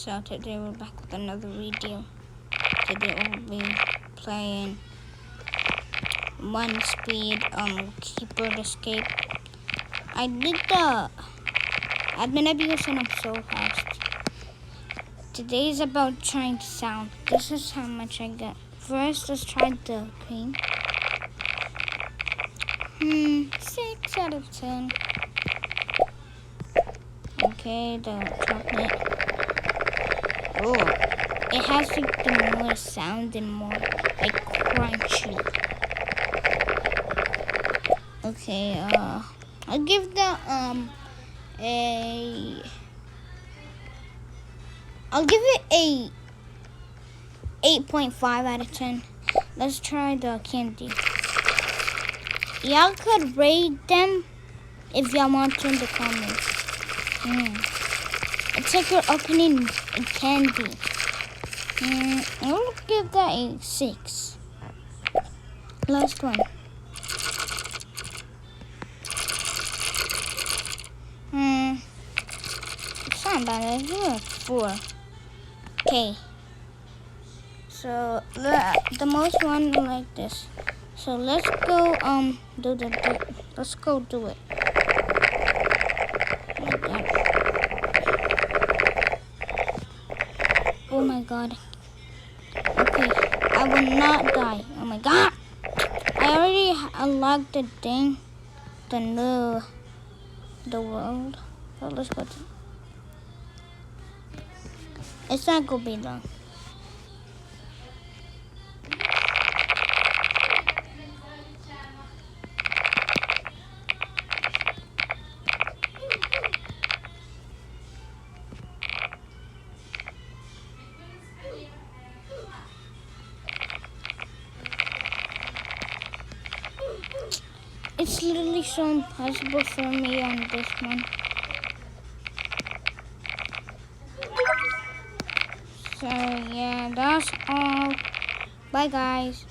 So today we're back with another video. Today we'll be playing One Speed Keyboard Escape. I did the admin abuse and I'm so fast. Today is about trying to sound. This is how much I got. First, let's try the green. 6 out of 10. Okay, the chocolate. Oh, it has like the more sound and more like crunchy. Okay, I'll give the I'll give it a 8.5 out of 10. Let's try the candy. Y'all could rate them if y'all want to in the comments. It's like you're opening a candy. I'll give that a 6. Last one. It's not bad. I give it a 4. Okay. So the most one like this. So let's go let's go do it. Like that. Oh my god. Okay, I will not die. Oh my god. I already unlocked the thing. The world. So let's go to. It's not gonna be long. It's literally so impossible for me on this one. So yeah, that's all. Bye guys.